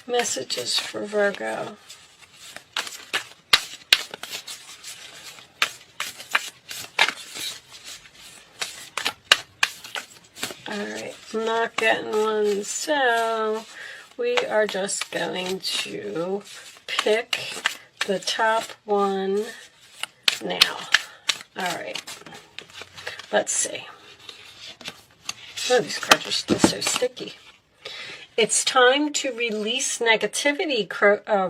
Messages for Virgo. Alright, I'm not getting one, so we are just going to pick the top one now. Alright, let's see. Oh, these cards are still so sticky. It's time to release negativity,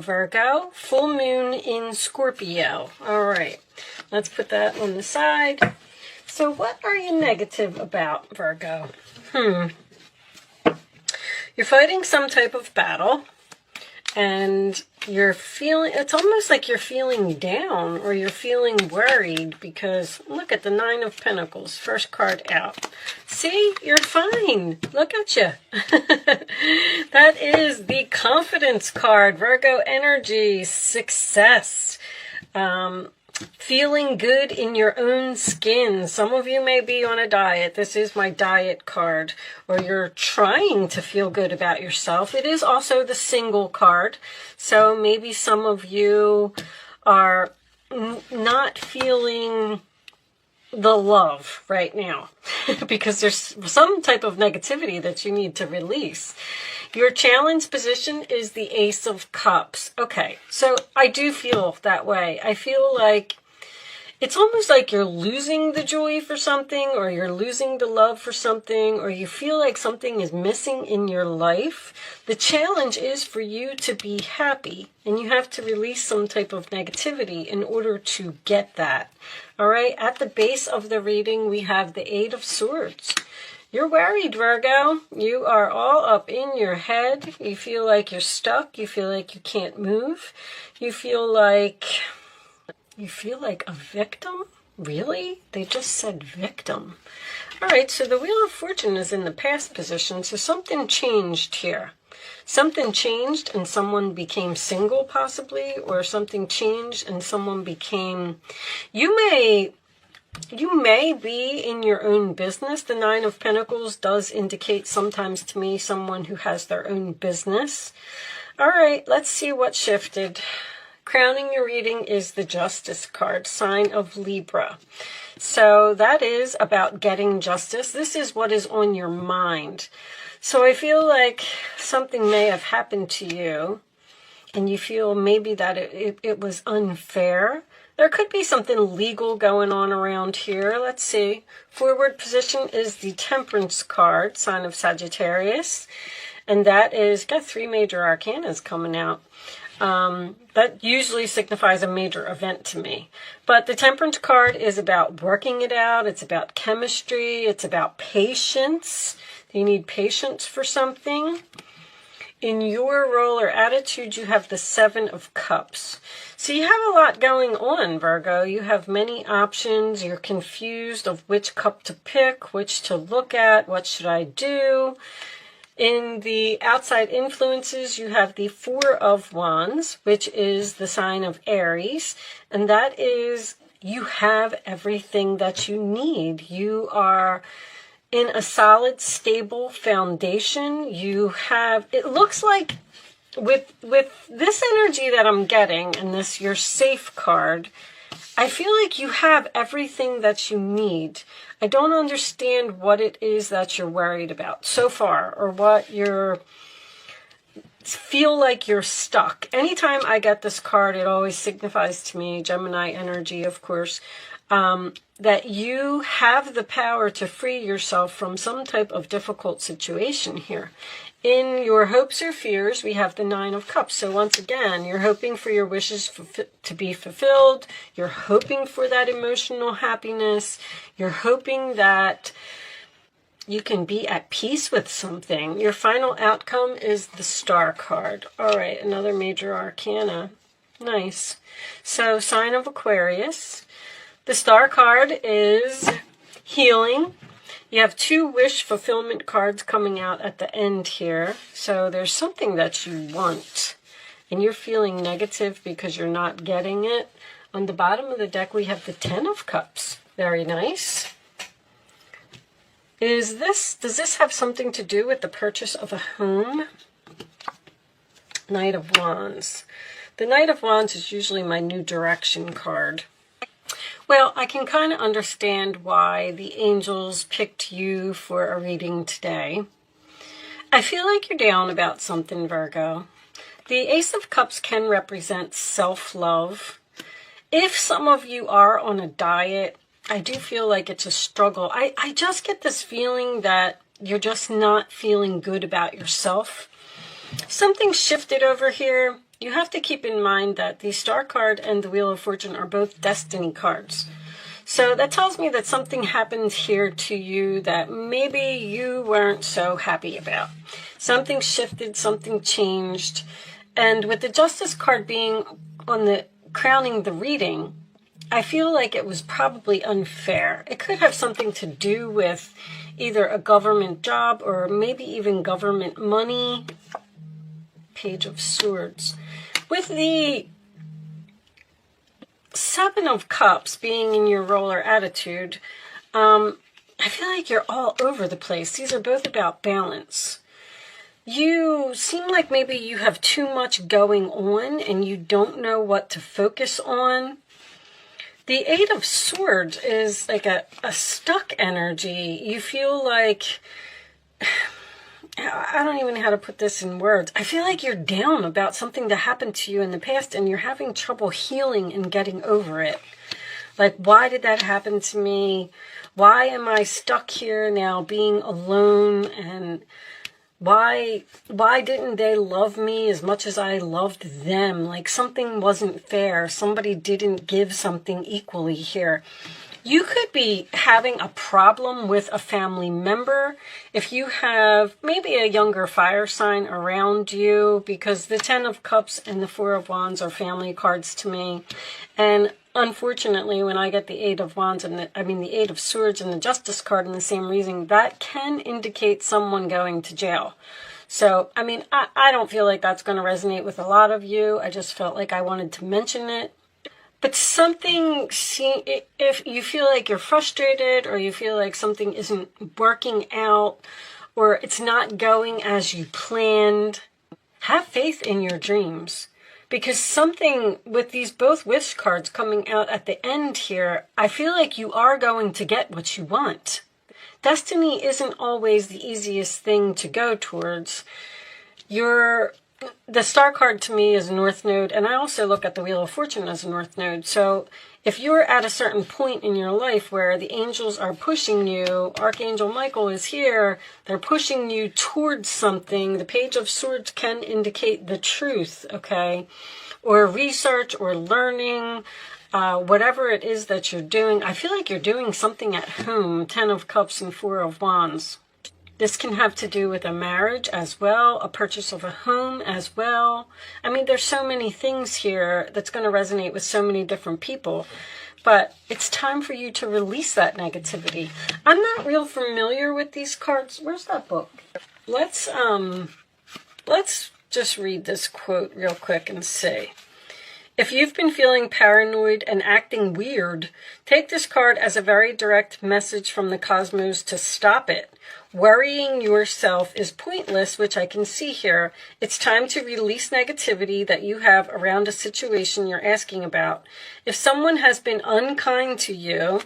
Virgo. Full moon in Scorpio. Alright, let's put that on the side. So what are you negative about, Virgo? You're fighting some type of battle, and you're feeling, it's almost like you're feeling down, or you're feeling worried, because look at the Nine of Pentacles, first card out. See, you're fine. Look at you. That is the confidence card, Virgo energy, success. Feeling good in your own skin. Some of you may be on a diet. This is my diet card. Or you're trying to feel good about yourself. It is also the single card. So maybe some of you are not feeling the love right now. Because there's some type of negativity that you need to release. Your challenge position is the Ace of Cups. Okay, so I do feel that way. I feel like it's almost like you're losing the joy for something, or you're losing the love for something, or you feel like something is missing in your life. The challenge is for you to be happy, and you have to release some type of negativity in order to get that. All right, at the base of the reading, we have the Eight of Swords. You're worried, Virgo. You are all up in your head. You feel like you're stuck. You feel like you can't move. You feel like a victim? Really? They just said victim. All right, so the Wheel of Fortune is in the past position, so something changed here. Something changed and someone became single, possibly, or something changed and someone became... You may be in your own business. The Nine of Pentacles does indicate sometimes to me someone who has their own business. All right, let's see what shifted. Crowning your reading is the Justice card, sign of Libra. So that is about getting justice. This is what is on your mind. So I feel like something may have happened to you, and you feel maybe that it was unfair. There could be something legal going on around here. Let's see. Forward position is the Temperance card, sign of Sagittarius. And that is, got 3 major arcanas coming out. That usually signifies a major event to me. But the Temperance card is about working it out. It's about chemistry. It's about patience. You need patience for something. In your role or attitude, you have the Seven of Cups. So you have a lot going on, Virgo. You have many options. You're confused of which cup to pick, which to look at, what should I do. In the outside influences, you have the Four of Wands, which is the sign of Aries. And that is, you have everything that you need. You are in a solid, stable foundation. You have, it looks like with this energy that I'm getting and this your safe card, I feel like you have everything that you need. I don't understand what it is that you're worried about so far, or what you're feel like you're stuck. Anytime I get this card, it always signifies to me, Gemini energy, of course, that you have the power to free yourself from some type of difficult situation here. In your hopes or fears, we have the Nine of Cups. So once again, you're hoping for your wishes to be fulfilled. You're hoping for that emotional happiness. You're hoping that you can be at peace with something. Your final outcome is the Star card. All right, another major arcana. Nice. So sign of Aquarius. The Star card is healing. You have 2 wish fulfillment cards coming out at the end here. So there's something that you want, and you're feeling negative because you're not getting it. On the bottom of the deck, we have the 10 of Cups. Very nice. Does this have something to do with the purchase of a home? Knight of Wands. The Knight of Wands is usually my new direction card. Well, I can kind of understand why the angels picked you for a reading today. I feel like you're down about something, Virgo. The Ace of Cups can represent self-love. If some of you are on a diet, I do feel like it's a struggle. I just get this feeling that you're just not feeling good about yourself. Something shifted over here. You have to keep in mind that the Star card and the Wheel of Fortune are both destiny cards. So that tells me that something happened here to you that maybe you weren't so happy about. Something shifted, something changed. And with the Justice card being on the crowning the reading, I feel like it was probably unfair. It could have something to do with either a government job or maybe even government money. Page of Swords. With the Seven of Cups being in your roller attitude, I feel like you're all over the place. These are both about balance. You seem like maybe you have too much going on and you don't know what to focus on. The Eight of Swords is like a stuck energy. You feel like, I don't even know how to put this in words. I feel like you're down about something that happened to you in the past and you're having trouble healing and getting over it. Like, why did that happen to me? Why am I stuck here now being alone? And why didn't they love me as much as I loved them? Like, something wasn't fair. Somebody didn't give something equally here. You could be having a problem with a family member if you have maybe a younger fire sign around you, because the Ten of Cups and the Four of Wands are family cards to me. And unfortunately, when I get the Eight of Wands and the Eight of Swords and the Justice card in the same reading, that can indicate someone going to jail. So, I mean, I don't feel like that's going to resonate with a lot of you. I just felt like I wanted to mention it. But something, if you feel like you're frustrated or you feel like something isn't working out or it's not going as you planned, have faith in your dreams. Because something with these both wish cards coming out at the end here, I feel like you are going to get what you want. Destiny isn't always the easiest thing to go towards. The Star card to me is a North Node, and I also look at the Wheel of Fortune as a North Node. So if you're at a certain point in your life where the angels are pushing you, Archangel Michael is here, they're pushing you towards something. The Page of Swords can indicate the truth, okay? Or research or learning, whatever it is that you're doing. I feel like you're doing something at home, Ten of Cups and Four of Wands. This can have to do with a marriage as well, a purchase of a home as well. I mean, there's so many things here that's going to resonate with so many different people. But it's time for you to release that negativity. I'm not real familiar with these cards. Where's that book? Let's just read this quote real quick and see. If you've been feeling paranoid and acting weird, take this card as a very direct message from the cosmos to stop it. Worrying yourself is pointless, which I can see here. It's time to release negativity that you have around a situation you're asking about. If someone has been unkind to you,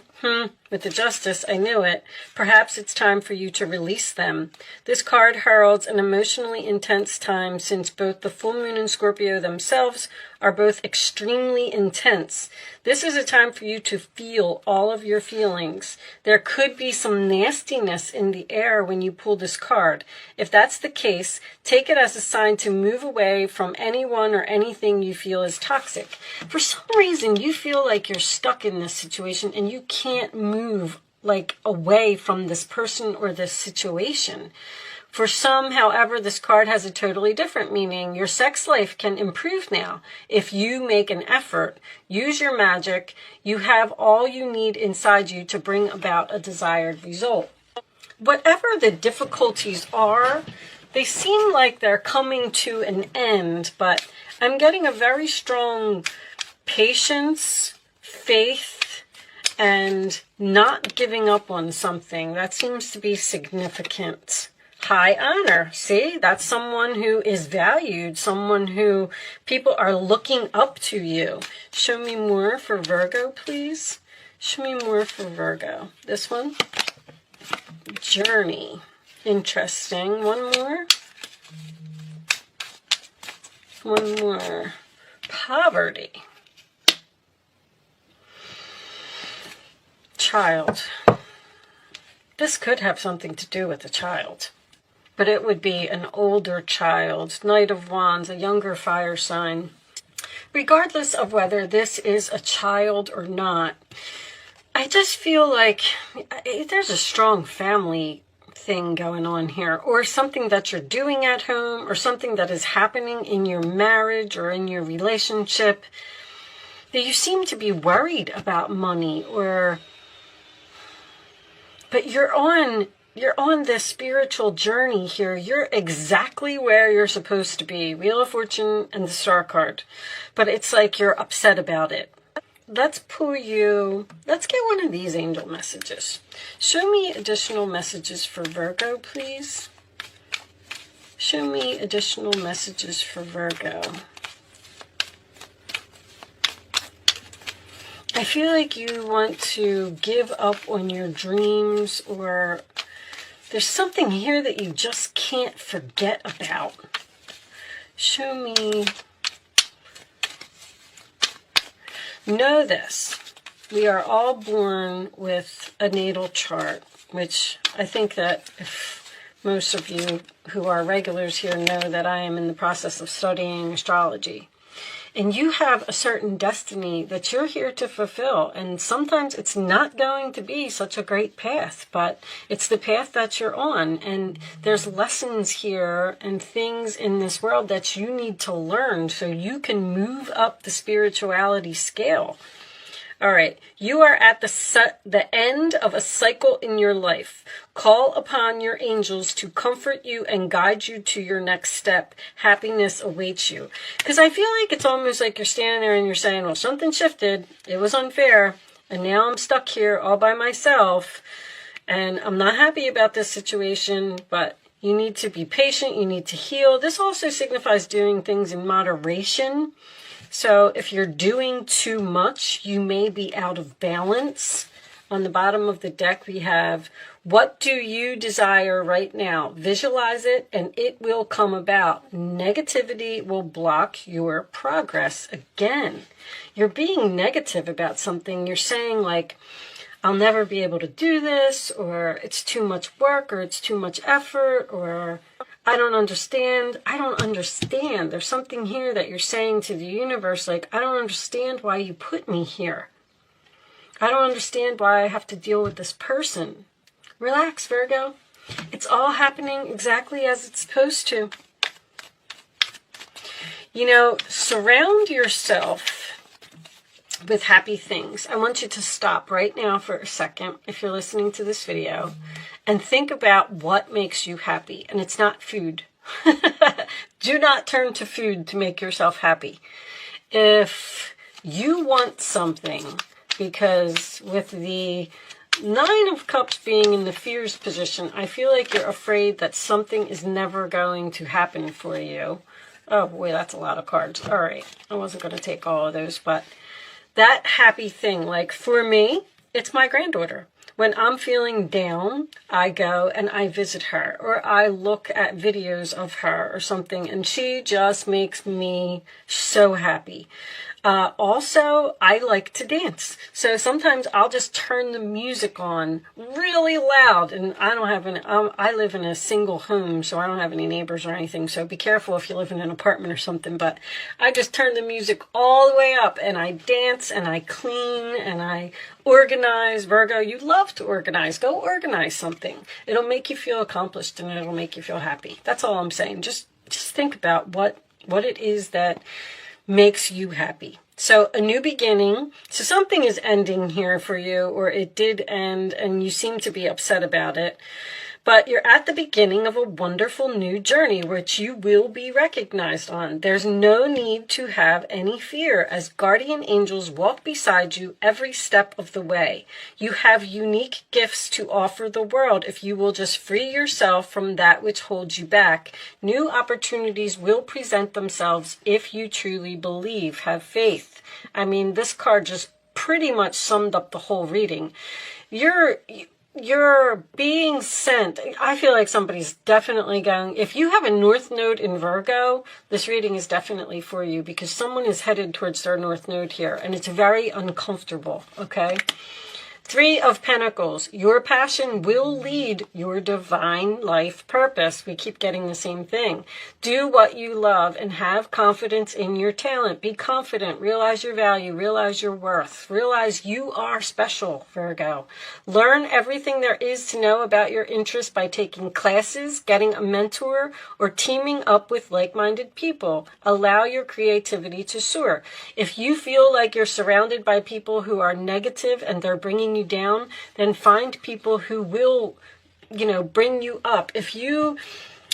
with the Justice, I knew it, perhaps it's time for you to release them. This card heralds an emotionally intense time since both the full moon and Scorpio themselves are both extremely intense. This is a time for you to feel all of your feelings. There could be some nastiness in the air when you pull this card. If that's the case, take it as a sign to move away from anyone or anything you feel is toxic. For some reason, you feel like you're stuck in this situation and you can't move like away from this person or this situation. For some, however, this card has a totally different meaning. Your sex life can improve now. If you make an effort, use your magic, you have all you need inside you to bring about a desired result. Whatever the difficulties are, they seem like they're coming to an end, but I'm getting a very strong patience, faith, and not giving up on something. That seems to be significant. high honor. See, that's someone who is valued, someone who people are looking up to you. Show me more for Virgo, please. Show me more for Virgo. This one, journey. Interesting. One more. One more. Poverty. Child. This could have something to do with a child, but it would be an older child, Knight of Wands, a younger fire sign. Regardless of whether this is a child or not, I just feel like there's a strong family thing going on here, or something that you're doing at home, or something that is happening in your marriage or in your relationship, that you seem to be worried about money, but you're on this spiritual journey here. You're exactly where you're supposed to be. Wheel of Fortune and the Star card. But it's like you're upset about it. Let's get one of these angel messages. Show me additional messages for Virgo, please. Show me additional messages for Virgo. I feel like you want to give up on your dreams, or there's something here that you just can't forget about. Show me. Know this. We are all born with a natal chart, which I think that if most of you who are regulars here know that I am in the process of studying astrology. And you have a certain destiny that you're here to fulfill. And sometimes it's not going to be such a great path, but it's the path that you're on. And there's lessons here and things in this world that you need to learn so you can move up the spirituality scale. All right, you are at the end of a cycle in your life. Call upon your angels to comfort you and guide you to your next step. Happiness awaits you. Because I feel like it's almost like you're standing there and you're saying, well, something shifted. It was unfair. And now I'm stuck here all by myself. And I'm not happy about this situation, but you need to be patient. You need to heal. This also signifies doing things in moderation. So if you're doing too much, you may be out of balance. On the bottom of the deck, we have, what do you desire right now? Visualize it and it will come about. Negativity will block your progress. Again, you're being negative about something. You're saying like, I'll never be able to do this, or it's too much work, or it's too much effort, or I don't understand. I don't understand. There's something here that you're saying to the universe, like, I don't understand why you put me here. I don't understand why I have to deal with this person. Relax, Virgo. It's all happening exactly as it's supposed to. You know, surround yourself with happy things. I want you to stop right now for a second, if you're listening to this video, and think about what makes you happy. And it's not food. Do not turn to food to make yourself happy. If you want something, because with the Nine of Cups being in the fears position, I feel like you're afraid that something is never going to happen for you. Oh boy, that's a lot of cards. All right, I wasn't going to take all of those, but that happy thing, like for me, it's my granddaughter. When I'm feeling down, I go and I visit her, or I look at videos of her or something, and she just makes me so happy. Also, I like to dance. So sometimes I'll just turn the music on really loud, and I don't have I live in a single home, so I don't have any neighbors or anything. So be careful if you live in an apartment or something, but I just turn the music all the way up and I dance and I clean and I organize. Virgo, you love to organize. Go organize something. It'll make you feel accomplished and it'll make you feel happy. That's all I'm saying. Just think about what it is that makes you happy. So a new beginning. So something is ending here for you, or it did end and you seem to be upset about it. But you're at the beginning of a wonderful new journey, which you will be recognized on. There's no need to have any fear, as guardian angels walk beside you every step of the way. You have unique gifts to offer the world if you will just free yourself from that which holds you back. New opportunities will present themselves if you truly believe. Have faith. I mean, this card just pretty much summed up the whole reading. You're being sent. I feel like somebody's definitely going, if you have a North Node in Virgo, this reading is definitely for you, because someone is headed towards their North Node here, and it's very uncomfortable, okay? 3 of Pentacles. Your passion will lead your divine life purpose. We keep getting the same thing. Do what you love and have confidence in your talent. Be confident. Realize your value. Realize your worth. Realize you are special, Virgo. Learn everything there is to know about your interests by taking classes, getting a mentor, or teaming up with like-minded people. Allow your creativity to soar. If you feel like you're surrounded by people who are negative and they're bringing you down, then find people who will, bring you up. If you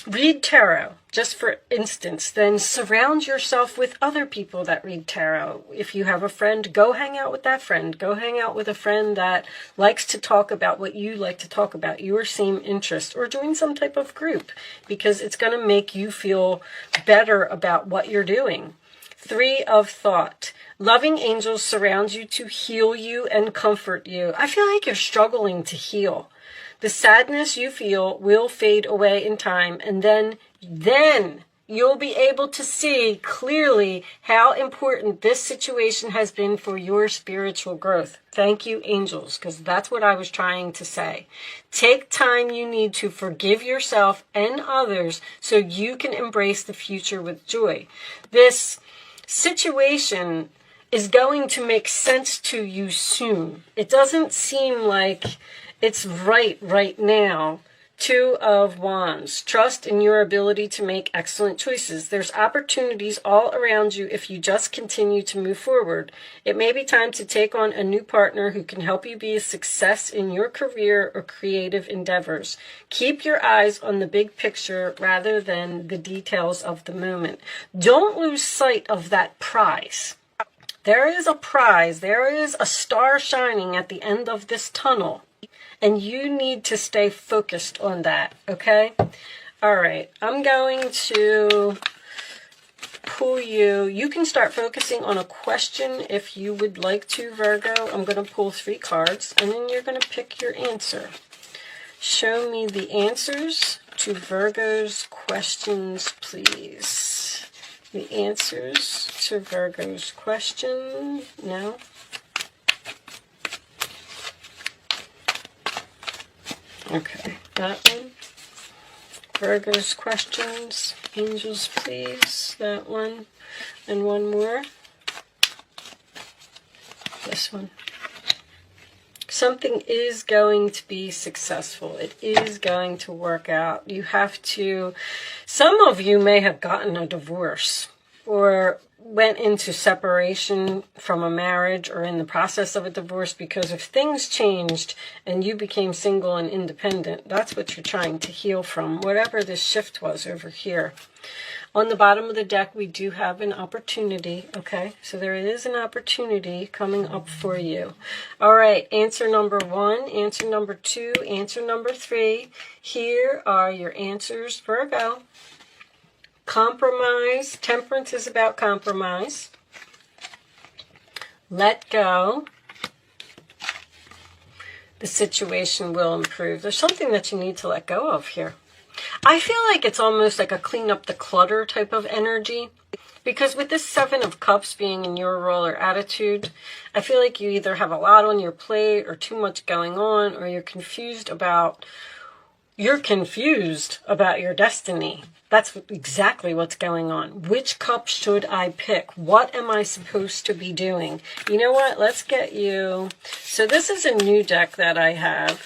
read tarot, just for instance, then surround yourself with other people that read tarot. If you have a friend, go hang out with that friend. Go hang out with a friend that likes to talk about what you like to talk about, your same interest, or join some type of group, because it's going to make you feel better about what you're doing. 3 of Thought. Loving angels surround you to heal you and comfort you. I feel like you're struggling to heal. The sadness you feel will fade away in time, and then you'll be able to see clearly how important this situation has been for your spiritual growth. Thank you, angels, because that's what I was trying to say. Take time you need to forgive yourself and others so you can embrace the future with joy. This situation is going to make sense to you soon. It doesn't seem like it's right now. 2 of Wands. Trust in your ability to make excellent choices. There's opportunities all around you if you just continue to move forward. It may be time to take on a new partner who can help you be a success in your career or creative endeavors. Keep your eyes on the big picture rather than the details of the moment. Don't lose sight of that prize. There is a prize. There is a star shining at the end of this tunnel. And you need to stay focused on that, okay? All right, I'm going to pull you. You can start focusing on a question if you would like to, Virgo. I'm going to pull 3 cards, and then you're going to pick your answer. Show me the answers to Virgo's questions, please. The answers to Virgo's question. No. Okay, that one. Virgo's questions. Angels, please. That one. And one more. This one. Something is going to be successful. It is going to work out. You have to... Some of you may have gotten a divorce or went into separation from a marriage or in the process of a divorce because if things changed and you became single and independent, that's what you're trying to heal from, whatever this shift was over here. On the bottom of the deck, we do have an opportunity, okay? So there is an opportunity coming up for you. All right, answer number 1, answer number 2, answer number 3. Here are your answers, Virgo. Compromise. Temperance is about compromise. Let go. The situation will improve. There's something that you need to let go of here. I feel like it's almost like a clean up the clutter type of energy. Because with this 7 of Cups being in your role or attitude, I feel like you either have a lot on your plate or too much going on, or you're confused about your destiny. That's exactly what's going on. Which cup should I pick? What am I supposed to be doing? You know what? Let's get you. So this is a new deck that I have.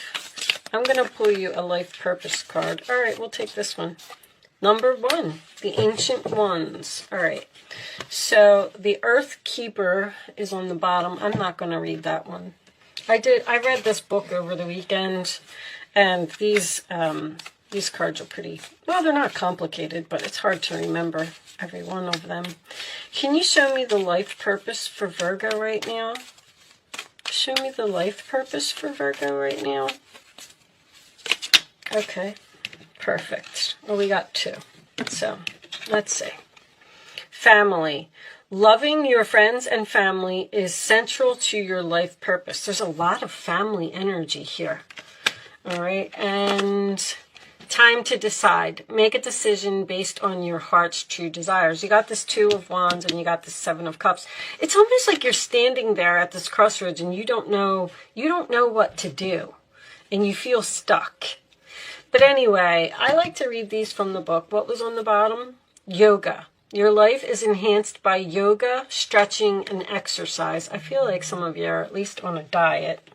I'm going to pull you a life purpose card. All right, we'll take this one. Number 1, the Ancient Ones. All right. So the Earth Keeper is on the bottom. I'm not going to read that one. I read this book over the weekend. And these cards are pretty, well, they're not complicated, but it's hard to remember every one of them. Can you show me the life purpose for Virgo right now? Show me the life purpose for Virgo right now. Okay, perfect. Well, we got 2. So, let's see. Family. Loving your friends and family is central to your life purpose. There's a lot of family energy here. All right, and time to decide. Make a decision based on your heart's true desires. You got this 2 of Wands and you got this 7 of Cups. It's almost like you're standing there at this crossroads and you don't know what to do, and you feel stuck. But anyway, I like to read these from the book. What was on the bottom? Yoga. Your life is enhanced by yoga, stretching, and exercise. I feel like some of you are at least on a diet.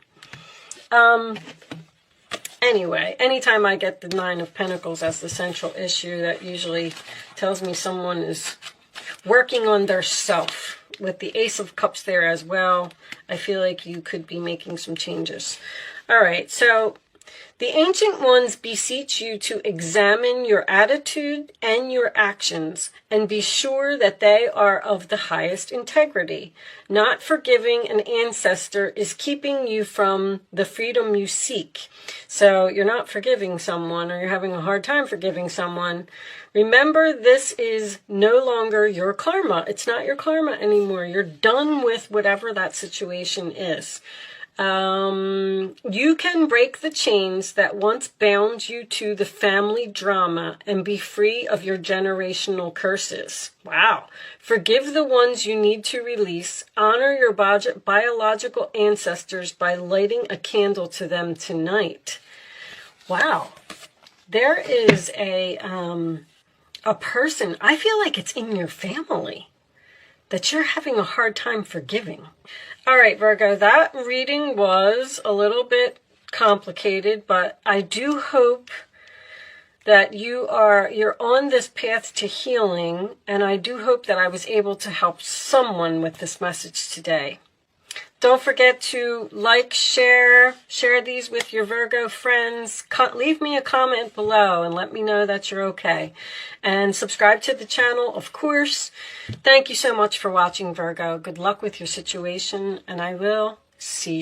Anyway, anytime I get the 9 of Pentacles as the central issue, that usually tells me someone is working on their self. With the Ace of Cups there as well, I feel like you could be making some changes. All right, so the Ancient Ones beseech you to examine your attitude and your actions and be sure that they are of the highest integrity. Not forgiving an ancestor is keeping you from the freedom you seek. So you're not forgiving someone, or you're having a hard time forgiving someone. Remember, this is no longer your karma. It's not your karma anymore. You're done with whatever that situation is. You can break the chains that once bound you to the family drama and be free of your generational curses. Wow. Forgive the ones you need to release. Honor your biological ancestors by lighting a candle to them tonight. Wow. There is a person, I feel like it's in your family, that you're having a hard time forgiving. All right, Virgo, that reading was a little bit complicated, but I do hope that you're on this path to healing, and I do hope that I was able to help someone with this message today. Don't forget to like, share these with your Virgo friends. Leave me a comment below and let me know that you're okay. And subscribe to the channel, of course. Thank you so much for watching, Virgo. Good luck with your situation, and I will see you.